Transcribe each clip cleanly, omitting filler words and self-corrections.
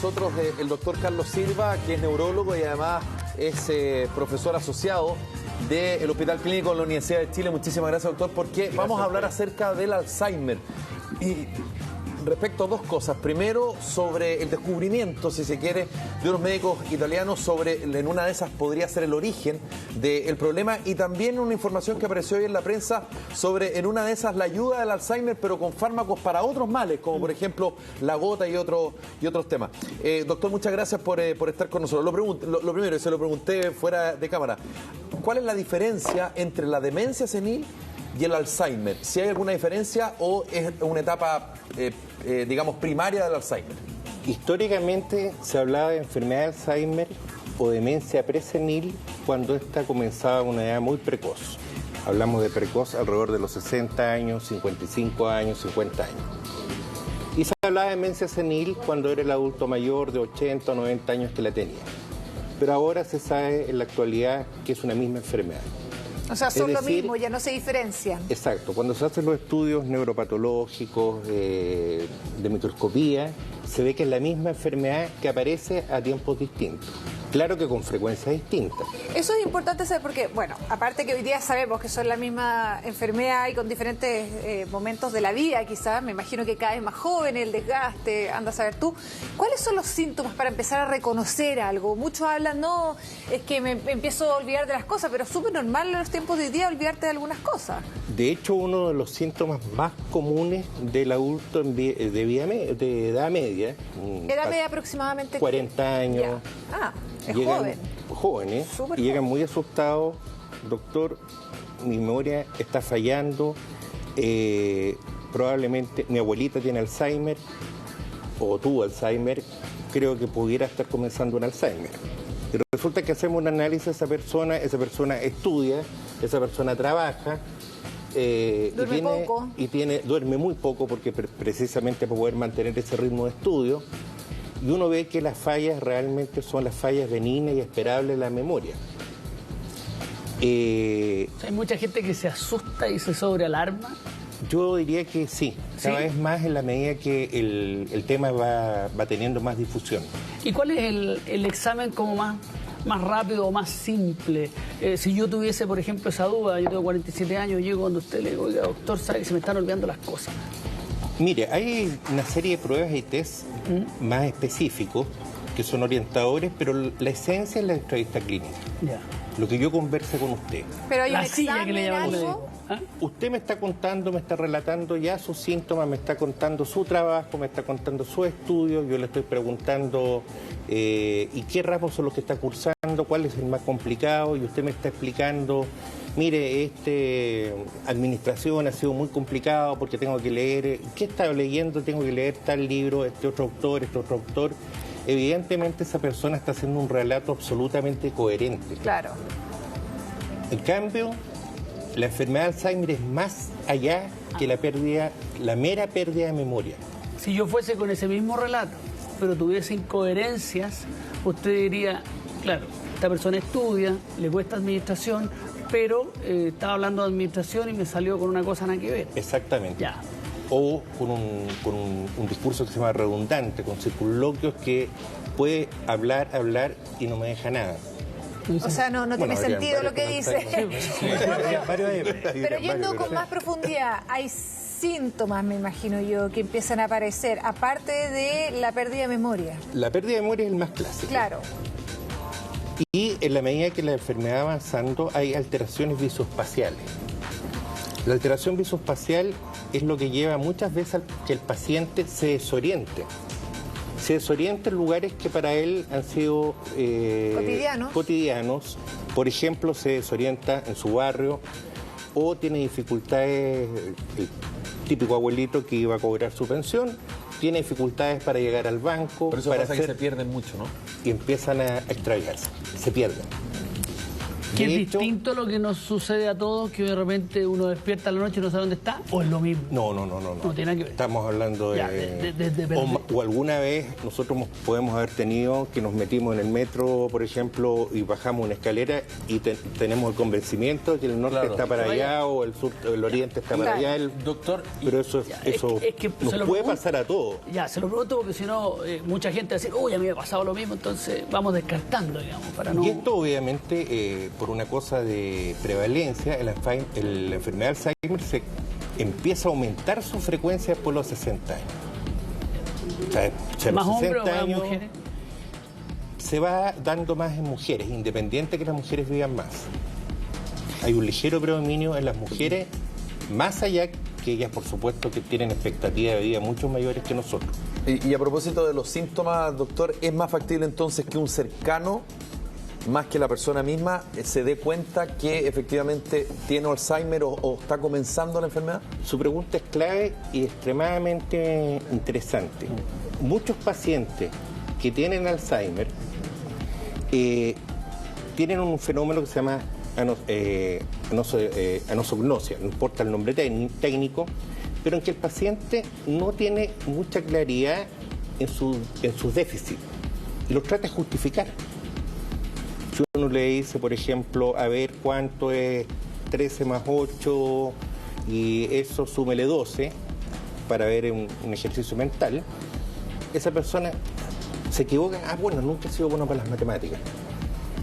Nosotros el doctor Carlos Silva, que es neurólogo y además es profesor asociado del Hospital Clínico de la Universidad de Chile. Muchísimas gracias, doctor, porque vamos a hablar acerca del Alzheimer. Y respecto a dos cosas. Primero, sobre el descubrimiento, si se quiere, de unos médicos italianos sobre, en una de esas podría ser el origen del problema, y también una información que apareció hoy en la prensa sobre, en una de esas, la ayuda del Alzheimer, pero con fármacos para otros males, como por ejemplo la gota y otros temas. Doctor, muchas gracias por estar con nosotros. Lo primero, y se lo pregunté fuera de cámara, ¿cuál es la diferencia entre la demencia senil y el Alzheimer? ¿Si hay alguna diferencia o es una etapa, digamos, primaria del Alzheimer? Históricamente se hablaba de enfermedad de Alzheimer o demencia presenil cuando esta comenzaba a una edad muy precoz. Hablamos de precoz alrededor de los 60 años, 55 años, 50 años. Y se hablaba de demencia senil cuando era el adulto mayor de 80 o 90 años que la tenía. Pero ahora se sabe en la actualidad que es una misma enfermedad. O sea, son lo mismo, ya no se diferencian. Exacto. Cuando se hacen los estudios neuropatológicos, de microscopía, se ve que es la misma enfermedad que aparece a tiempos distintos. Claro que con frecuencias distintas. Eso es importante saber porque, bueno, aparte que hoy día sabemos que son la misma enfermedad y con diferentes momentos de la vida, quizás, me imagino que cada vez más joven, el desgaste, anda a saber tú. ¿Cuáles son los síntomas para empezar a reconocer algo? Muchos hablan, no, es que me empiezo a olvidar de las cosas, pero es súper normal en los tiempos de hoy día olvidarte de algunas cosas. De hecho, uno de los síntomas más comunes del adulto de edad media... ¿Edad media aproximadamente? 40 años. Ya. Ah. Es llegan joven. Jóvenes, y llegan muy asustados. Doctor, mi memoria está fallando, probablemente mi abuelita tiene Alzheimer o tuvo Alzheimer, creo que pudiera estar comenzando un Alzheimer. Pero resulta que hacemos un análisis de esa persona estudia, esa persona trabaja, duerme muy poco porque precisamente para poder mantener ese ritmo de estudio. Y uno ve que las fallas realmente son las fallas benignas y esperables de la memoria. Hay mucha gente que se asusta y se sobrealarma. Yo diría que sí, cada vez más en la medida que el tema va teniendo más difusión. ¿Y cuál es el examen como más rápido o más simple? Si yo tuviese, por ejemplo, esa duda, yo tengo 47 años, llego donde usted le digo, oiga, doctor, sabe que se me están olvidando las cosas. Mire, hay una serie de pruebas y test más específicos que son orientadores, pero la esencia es la entrevista clínica. Ya. Lo que yo converse con usted. Pero hay la un silla examen, que le llaman algo. Usted me está contando, me está relatando ya sus síntomas, me está contando su trabajo, me está contando su estudio, yo le estoy preguntando ¿y qué ramos son los que está cursando? ¿Cuál es el más complicado? Y usted me está explicando, mire, administración ha sido muy complicado porque tengo que leer, ¿qué estaba leyendo? Tengo que leer tal libro, este otro autor. Evidentemente esa persona está haciendo un relato absolutamente coherente. Claro. En cambio, la enfermedad de Alzheimer es más allá que la mera pérdida de memoria. Si yo fuese con ese mismo relato, pero tuviese incoherencias, usted diría, claro, esta persona estudia, le cuesta administración, pero estaba hablando de administración y me salió con una cosa nada que ver. Exactamente. Ya. O con un discurso que se llama redundante, con circunloquios que puede hablar y no me deja nada. O sea, no tiene sentido lo que dice. Pero yendo con más profundidad, hay síntomas, me imagino yo, que empiezan a aparecer, aparte de la pérdida de memoria. La pérdida de memoria es el más clásico. Claro. Y en la medida que la enfermedad va avanzando, hay alteraciones visoespaciales. La alteración visoespacial es lo que lleva muchas veces a que el paciente se desoriente. Se desorienta en lugares que para él han sido cotidianos. Por ejemplo, se desorienta en su barrio o tiene dificultades, el típico abuelito que iba a cobrar su pensión, tiene dificultades para llegar al banco. Por eso pasa que se pierden mucho, ¿no? Y empiezan a extraviarse, se pierden. ¿Que es De hecho, distinto a lo que nos sucede a todos, que de repente uno despierta en la noche y no sabe dónde está? ¿O es lo mismo? No. No tiene nada que ver. Estamos hablando Ya, o alguna vez nosotros podemos haber tenido que nos metimos en el metro, por ejemplo, y bajamos una escalera y tenemos el convencimiento de que el norte Claro. está para allá o el sur, el oriente está para allá. Doctor, Pero eso es que nos se lo puede pregunto. pasar a todos. Ya, se lo pregunto porque si no, mucha gente va a decir, uy, a mí me ha pasado lo mismo, entonces vamos descartando, digamos, para no... Y esto obviamente, por una cosa de prevalencia, la enfermedad de Alzheimer se empieza a aumentar su frecuencia después de los 60 años. O sea, ¿Más los hombres o 60 más años mujeres? se va dando más en mujeres, independiente que las mujeres vivan más. Hay un ligero predominio en las mujeres, más allá que ellas, por supuesto, que tienen expectativas de vida mucho mayores que nosotros. y a propósito de los síntomas, doctor, ¿es más factible entonces que un cercano, más que la persona misma, se dé cuenta que efectivamente tiene Alzheimer o está comenzando la enfermedad? Su pregunta es clave y extremadamente interesante. Muchos pacientes que tienen Alzheimer tienen un fenómeno que se llama anosognosia, no importa el nombre técnico, pero en que el paciente no tiene mucha claridad en sus déficits y los trata de justificar. Si uno le dice, por ejemplo, a ver cuánto es 13 más 8 y eso súmele 12 para ver un ejercicio mental, esa persona se equivoca. Bueno, nunca he sido bueno para las matemáticas.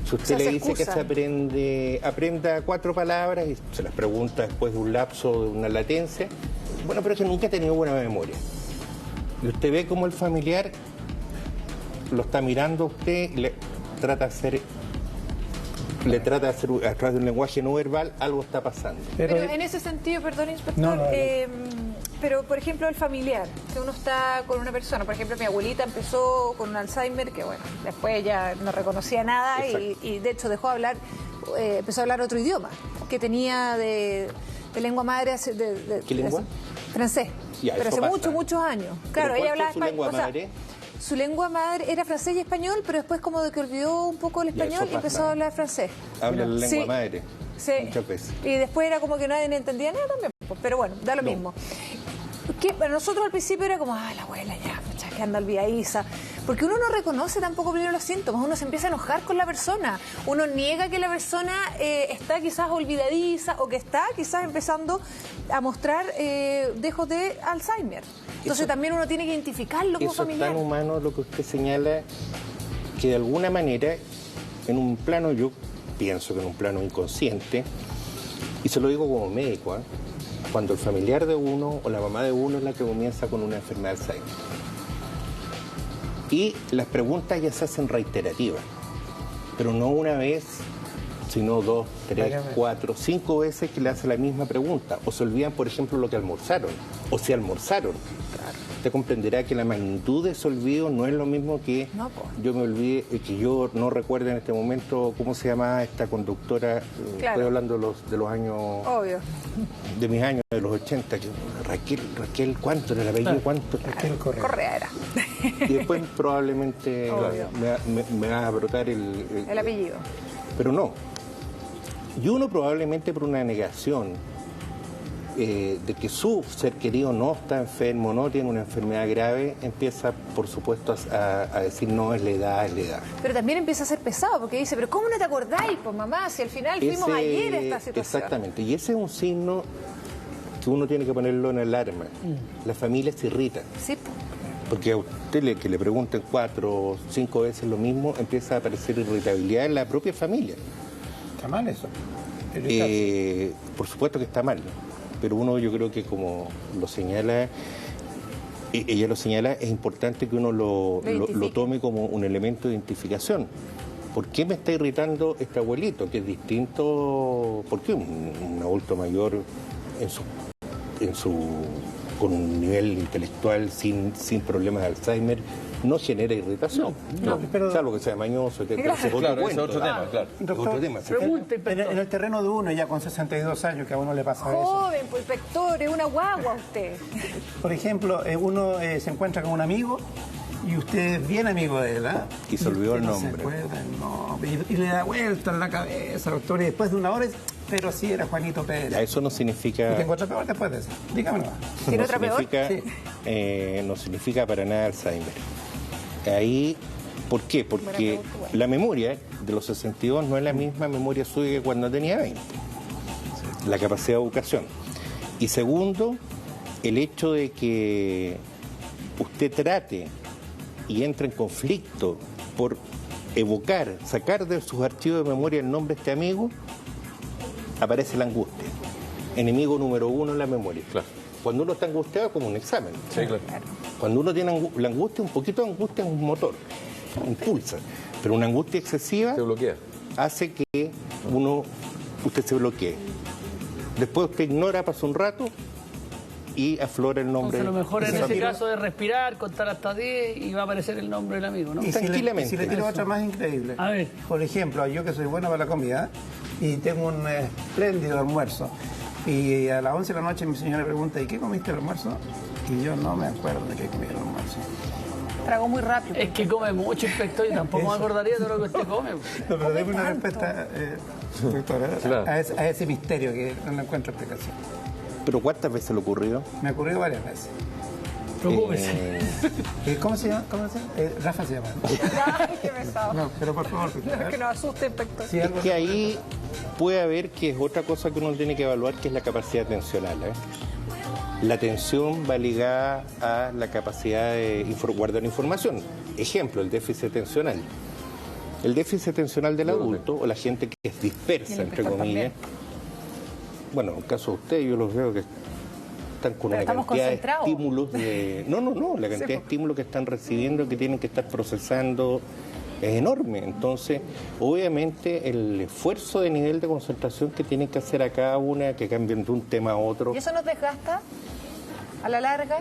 Si usted O sea, le se dice que excusan. aprenda 4 palabras y se las pregunta después de un lapso, de una latencia, bueno, pero es que nunca ha tenido buena memoria. Y usted ve cómo el familiar lo está mirando a usted y le trata de hacer a través de un lenguaje no verbal, algo está pasando. Pero en ese sentido, perdón, inspector, pero por ejemplo el familiar, que uno está con una persona, por ejemplo mi abuelita empezó con un Alzheimer que bueno, después ya no reconocía nada y de hecho dejó de hablar, empezó a hablar otro idioma que tenía de lengua madre. ¿Qué lengua? Francés, Ya, pero eso hace pasa. muchos años. Claro, ¿Pero ella cuál hablaba fue su lengua madre? Su lengua madre era francés y español, pero después como de que olvidó un poco el Ya, español eso y empezó pasa. a hablar francés. Habla la lengua Sí. madre. Sí. Muchas veces. Y después era como que nadie le entendía nada también, pues, pero bueno, da lo mismo. Que para nosotros al principio era como, la abuela ya, pucha, que anda olvidadiza. Porque uno no reconoce tampoco primero los síntomas, uno se empieza a enojar con la persona. Uno niega que la persona está quizás olvidadiza o que está quizás empezando a mostrar dejos de Alzheimer. Entonces también uno tiene que identificarlo como Eso es familiar. tan humano lo que usted señala, que de alguna manera, en un plano, yo pienso que en un plano inconsciente, y se lo digo como médico, cuando el familiar de uno o la mamá de uno es la que comienza con una enfermedad de Alzheimer. Y las preguntas ya se hacen reiterativas, pero no una vez, sino 2, 3, 4, 5 veces que le hace la misma pregunta. O se olvidan, por ejemplo, lo que almorzaron, o si almorzaron. Usted comprenderá que la magnitud de ese olvido no es lo mismo que No, po. yo me olvide, que yo no recuerde en este momento cómo se llama esta conductora. Claro. Estoy hablando de los años, Obvio. de mis años, de los 80, que Raquel, ¿cuánto era el apellido? ¿Cuánto? Correa era. Y después probablemente Obvio. me va a brotar El apellido. pero no. Y uno probablemente por una negación de que su ser querido no está enfermo, no tiene una enfermedad grave, empieza, por supuesto, a decir, no, es la edad, es la edad. Pero también empieza a ser pesado porque dice, pero ¿cómo no te acordáis, pues mamá? Si al final fuimos ayer a esta situación. Exactamente, y ese es un signo que uno tiene que ponerlo en alarma. La familia se irrita. Sí, pues. Porque a usted que le pregunten 4 o 5 veces lo mismo, empieza a aparecer irritabilidad en la propia familia. Está mal eso. Por supuesto que está mal, pero uno, yo creo que como lo señala, ella lo señala, es importante que uno lo tome como un elemento de identificación. ¿Por qué me está irritando este abuelito? Que es distinto, ¿por qué un adulto mayor con un nivel intelectual sin problemas de Alzheimer no genera irritación? No, pero- salvo que sea mañoso, que Claro. ese Claro, ese cuento, es otro tema, claro. Doctor, otro tema. Pregunta, En inspector. el terreno de uno, ya con 62 años, que a uno le pasa eso. Joven, pues inspector, es una guagua usted. Por ejemplo, uno se encuentra con un amigo y usted es bien amigo de él, ¿ah? Y se olvidó el usted nombre. No se acuerda el nombre. Y le da vuelta en la cabeza, doctor, y después de una hora, pero sí era Juanito Pérez. Eso no Y significa... tengo otra peor después de eso. Dígame nomás. ¿Tiene otra peor? No significa para nada Alzheimer. Ahí, ¿por qué? Porque la memoria de los 62 no es la misma memoria suya que cuando tenía 20. La capacidad de educación. Y segundo, el hecho de que usted trate y entre en conflicto por evocar, sacar de sus archivos de memoria el nombre de este amigo, aparece la angustia. Enemigo número 1 en la memoria. Claro. Cuando uno está angustiado, como un examen. Sí, claro. Cuando uno tiene la angustia, un poquito de angustia es un motor, impulsa. Pero una angustia excesiva Se bloquea. hace que usted se bloquee. Después usted ignora, pasa un rato y aflora el nombre. Entonces, lo mejor en de su ese amigo. caso es respirar, contar hasta 10 y va a aparecer el nombre del amigo, ¿no? Y si le Tranquilamente. tiro otra más increíble. A ver. Por ejemplo, yo que soy bueno para la comida y tengo un espléndido almuerzo. Y a las 11 de la noche mi señora pregunta, ¿y qué comiste el almuerzo? Y yo no me acuerdo de qué comí el almuerzo. Tragó muy rápido. Es que come mucho, inspector, y tampoco me acordaría de lo que usted come. No, pero déme una tanto? respuesta, doctora, Claro. a ese misterio que no encuentro explicación. ¿Pero cuántas veces le ocurrió? Me ha ocurrido varias veces. Preocúpese. ¿Cómo se llama? ¿Cómo se llama? Rafa se llama. Ay, qué pesado. No, pero por favor. Que nos asuste, inspector. Sí, Es algo- que ahí puede haber que es otra cosa que uno tiene que evaluar, que es la capacidad atencional. La atención va ligada a la capacidad de guardar información. Ejemplo, el déficit atencional. El déficit atencional del adulto, o la gente que es dispersa, entre comillas. Bueno, en el caso de usted, yo los veo que están con Pero una estamos cantidad de concentrados. estímulos de... No, la cantidad de estímulos que están recibiendo, que tienen que estar procesando, es enorme. Entonces, obviamente, el esfuerzo de nivel de concentración que tienen que hacer a cada una, que cambien de un tema a otro, ¿Y eso nos desgasta a la larga?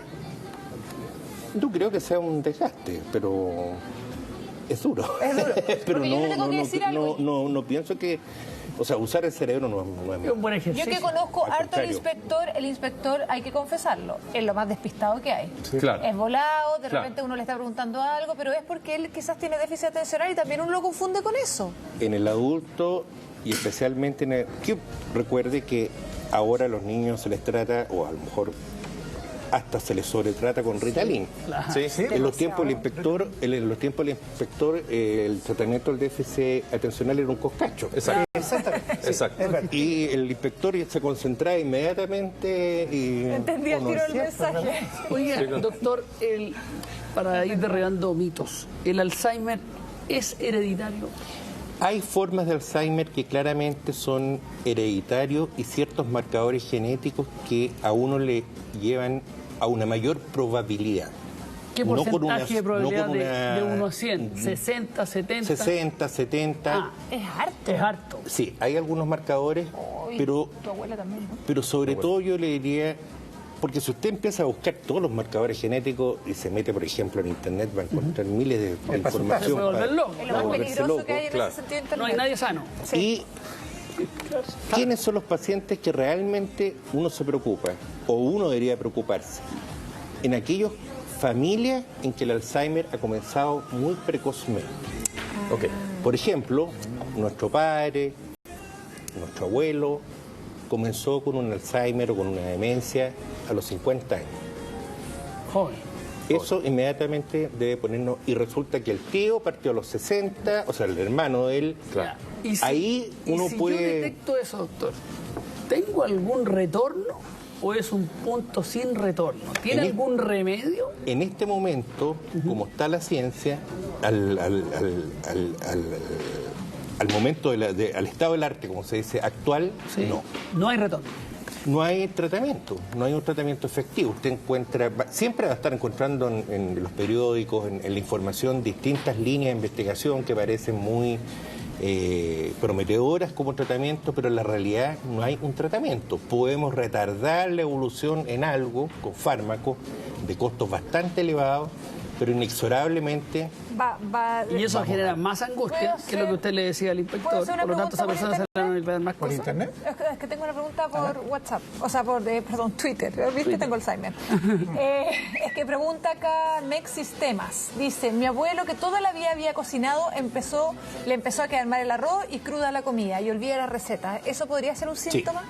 no creo que sea un desgaste, pero es duro. Es duro. Pero Porque yo le tengo que decir algo. no pienso que... O sea, usar el cerebro no es Es un buen Yo ejercicio. que conozco Al harto al contrario. el inspector, hay que confesarlo, es lo más despistado que hay. Claro. Es volado, de Claro. repente uno le está preguntando algo, pero es porque él quizás tiene déficit atencional y también uno lo confunde con eso. En el adulto y especialmente en el... Que recuerde que ahora a los niños se les trata, o a lo mejor hasta se les sobretrata con Ritalin. Sí, sí. En los tiempos del inspector, el tratamiento del déficit atencional era un coscacho. Exacto. Exactamente. Exacto. Es verdad. Y el inspector se concentraba inmediatamente y... Entendí el ¿o no tiro es del cierto? mensaje. Oiga, doctor, para ir derribando mitos, ¿el Alzheimer es hereditario? Hay formas de Alzheimer que claramente son hereditarios y ciertos marcadores genéticos que a uno le llevan a una mayor probabilidad. ¿Qué No con porcentaje de probabilidad no con de 1 a 100? ¿60, 70? 60, 70. Ah, Es harto. es harto. Sí, hay algunos marcadores, Uy, pero tu abuela también, ¿no? Pero sobre todo yo le diría, porque si usted empieza a buscar todos los marcadores genéticos y se mete, por ejemplo, en Internet, va a encontrar miles de para información. Se puede volver loco. Es para lo más volverse peligroso loco. que hay en claro. ese sentido de No hay internet. nadie sano. Y ¿quiénes son los pacientes que realmente uno se preocupa o uno debería preocuparse? En aquellas familias en que el Alzheimer ha comenzado muy precozmente. Ok. Por ejemplo, nuestro padre, nuestro abuelo, comenzó con un Alzheimer o con una demencia a los 50 años. Joven. Eso inmediatamente debe ponernos... Y resulta que el tío partió a los 60, o sea, el hermano de él. Claro. Y Ahí uno si puede- yo detecto eso, doctor, ¿tengo algún retorno o es un punto sin retorno? ¿Tiene En algún remedio? En este momento, como está la ciencia, al momento, al estado del arte, como se dice, actual, Sí. no. No hay retorno. No hay tratamiento, no hay un tratamiento efectivo. Usted encuentra, siempre va a estar encontrando en los periódicos, en la información, distintas líneas de investigación que parecen muy prometedoras como tratamiento, pero en la realidad no hay un tratamiento. Podemos retardar la evolución en algo con fármacos de costos bastante elevados, pero inexorablemente Va, Y eso genera más angustia ¿Puedo que lo que hacer- usted le decía al ¿puedo inspector. hacer una Por lo tanto, esa pregunta persona se la por me va a dar más ¿Por cosas. internet? Es que tengo una pregunta por WhatsApp, o sea, perdón, Twitter. ¿Viste? Tengo Alzheimer. Es que pregunta acá Mex Sistemas. Dice, mi abuelo que toda la vida había cocinado, le empezó a quedar mal el arroz y cruda la comida y olvida la receta. ¿Eso podría ser un síntoma?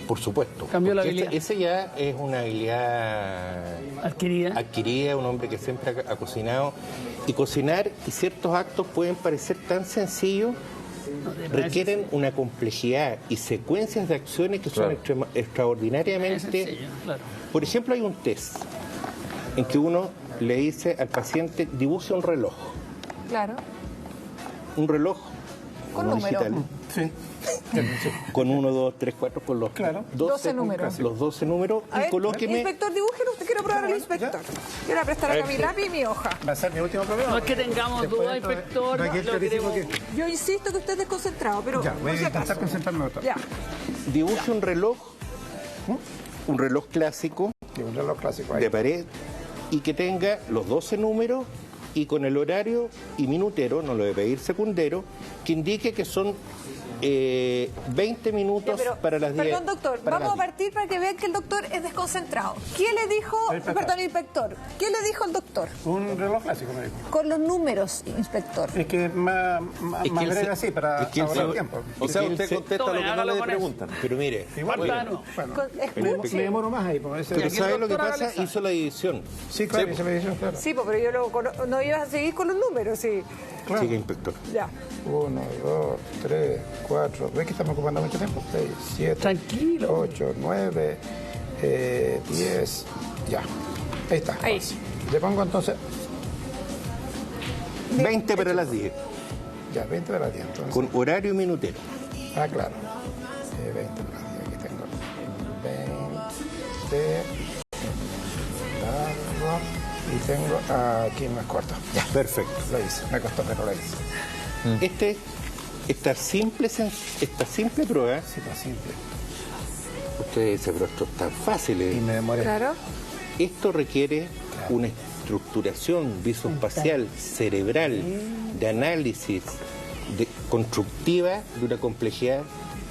Por supuesto. Cambió la Porque habilidad. Ese ya es una habilidad Adquirida. un hombre que siempre ha cocinado. Y cocinar y ciertos actos pueden parecer tan sencillos, requieren una complejidad y secuencias de acciones que son extraordinariamente... Sencillo, claro. Por ejemplo, hay un test en que uno le dice al paciente, dibuje un reloj. Claro. Un reloj Con no número. digital, Sí. con 1, 2, 3, 4, con los Claro. 12 números. Los 12 números A y ver, colóqueme... inspector, dibújelo. Usted quiere probar al inspector. Quiero prestar acá mi lápiz y mi hoja. Va a ser mi último problema. No es que tengamos Después dudas, de esto, inspector. no, aquí lo clarísimo queremos- Yo insisto que usted es desconcentrado, pero Ya, voy por a si intentar acaso. concentrarme, doctor. Ya. Dibuje un reloj clásico Y un reloj clásico ahí. de pared y que tenga los 12 números y con el horario y minutero, no lo de pedir secundero, que indique que son 20 Ya, minutos pero, para las 10. perdón, doctor, para vamos a las partir para que vean que el doctor es desconcentrado. ¿Qué le dijo, perdón, inspector? ¿Qué le dijo el doctor? Un reloj clásico, me dijo. Con los números, inspector. Es que más Es que él breve se- así para es que él ahorrar se- tiempo. O sea, Porque usted él se- contesta Tome, lo que no hágalo le con eso. preguntan. Pero mire, Igual, Martano. bueno, Escuche. me demoro más ahí. Porque ese- pero aquí ¿sabe el lo que doctor pasa? Alexandre. Hizo la división. Sí, claro, esa medición, claro. Sí, pero yo no iba a seguir con los números, sí. Claro. Sigue, inspector. Ya. 1, 2, 3, 4. ¿Ves que estamos ocupando mucho tiempo? 6, 7, Tranquilo. 8, 9, 10. Ya. Ahí está. Ahí. Le pongo entonces. 20 para las 10, Ya, 20 para las 10. Entonces. con horario y minutero. Ah, claro. 20 para las 10. Aquí tengo 20. Largo. Y tengo aquí más corto. Ya, Perfecto. lo hice. Me costó, pero lo hice. Esta simple prueba, Sí, pues simple. usted dice, pero esto es tan fácil. Y me demoré. Claro. Esto requiere una estructuración visoespacial, cerebral, de análisis, constructiva, de una complejidad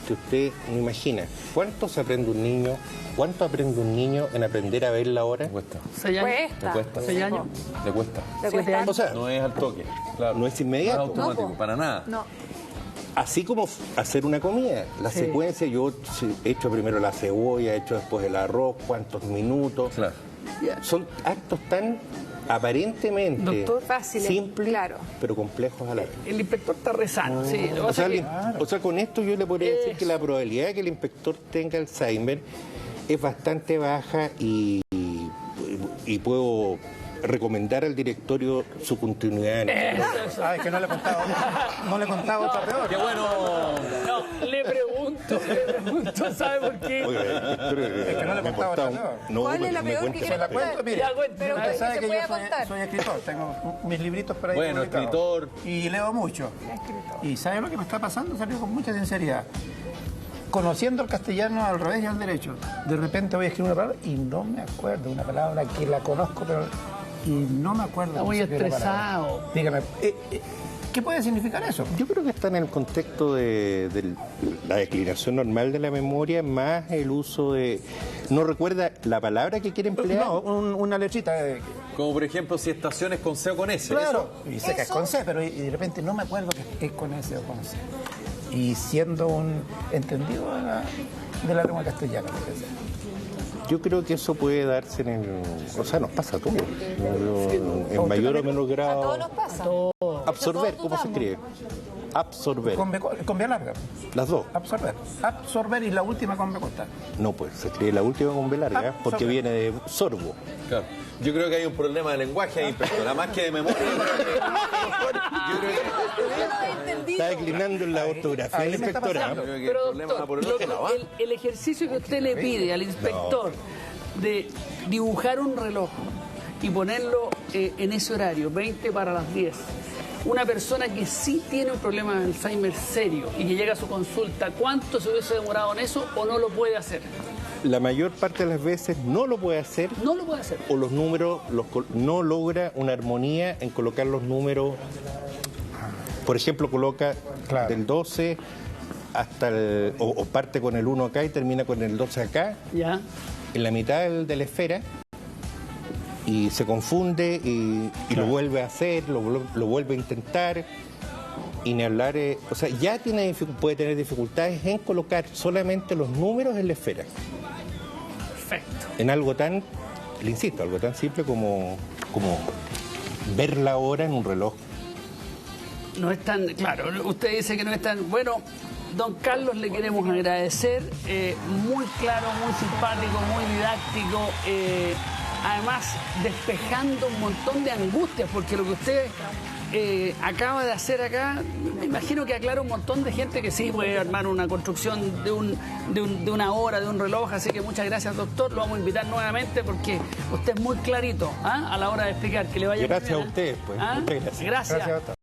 que usted no imagina. ¿Cuánto se aprende un niño? ¿Cuánto aprende un niño en aprender a ver la hora? Le cuesta. 6 años. Cuesta. Le cuesta. 6 años. Le cuesta. ¿Le 7 cuesta? años. O sea, No es al toque. Claro. no es inmediato. No es automático, No, po. para nada. No. Así como hacer una comida, la Sí. secuencia, yo he hecho primero la cebolla, he hecho después el arroz, cuántos minutos. Claro. Son actos tan aparentemente Doctor, fáciles, simples, claro. pero complejos a la vez. El inspector está rezando, sí. Lo que O pasa sea, es que- o sea, con esto yo le podría decir que la probabilidad de que el inspector tenga Alzheimer es bastante baja y puedo recomendar al directorio su continuidad en esto. Ah, es que no le he contado. No le he contado otra peor. ¡Qué bueno! No, le pregunto, ¿sabe por qué? Oiga, inspector, Es que no le me contaba corta otra peor. no, ¿Cuál me- es la me peor cuenta que Se la quiere cuento, mire. Ya, cuente. Pero Usted que sabe se que yo pueda soy, contar. soy escritor, tengo mis libritos por ahí. Bueno, publicados. escritor. Y leo mucho. Y ¿sabe lo que me está pasando? Salió con mucha sinceridad. Conociendo el castellano al revés y al derecho, de repente voy a escribir una palabra y no me acuerdo, una palabra que la conozco, pero y no me acuerdo. Está cómo muy se escribe la palabra. estresado. Dígame, ¿qué puede significar eso? Yo creo que está en el contexto de la declinación normal de la memoria, más el uso de... ¿No recuerda la palabra que quiere emplear? No, una letrita. Como por ejemplo, si estaciones con C o con S. Claro, y sé que es eso- con C, pero y de repente no me acuerdo que es con S o con C. Y siendo un entendido de la lengua castellana, por ejemplo. Yo creo que eso puede darse en el... O sea, nos pasa a todos. En mayor o menor A grado. todos nos pasa. Absorber, Todos ¿cómo se dudamos. escribe? Absorber. Con B larga. Las dos. Absorber. Absorber y la última con B corta. No, pues se escribe la última con B larga, porque Absorber. viene de sorbo. Claro. Yo creo que hay un problema de lenguaje ahí, inspector. Más que de memoria. Yo creo Yo no he entendido. Está declinando en la ortografía ahí la me está inspectora. pasando. que el Pero problema va por el doctor, otro lado. el ejercicio que usted le pide al inspector de dibujar un reloj y ponerlo en ese horario, 20 para las 10, una persona que sí tiene un problema de Alzheimer serio y que llega a su consulta, ¿cuánto se hubiese demorado en eso o no lo puede hacer? La mayor parte de las veces no lo puede hacer No lo puede hacer. o los números no logra una armonía en colocar los números. Por ejemplo, coloca Claro. del 12 hasta o parte con el 1 acá y termina con el 2 acá, Ya. en la mitad de la esfera, y se confunde y lo vuelve a hacer, lo vuelve a intentar, y ni hablar, o sea, ya puede tener dificultades en colocar solamente los números en la esfera. Perfecto. En algo tan, le insisto, algo tan simple como ver la hora en un reloj. No es tan, claro, usted dice que no es tan, bueno, don Carlos, le queremos agradecer, muy claro, muy simpático, muy didáctico, además despejando un montón de angustias, porque lo que usted acaba de hacer acá, me imagino que aclara un montón de gente que sí puede armar una construcción de una hora, de un reloj, así que muchas gracias, doctor, lo vamos a invitar nuevamente porque usted es muy clarito, ¿ah? A la hora de explicar, que le vaya muy Gracias bien, a ustedes, pues, ¿ah? muchas gracias. Gracias. Gracias, doctor.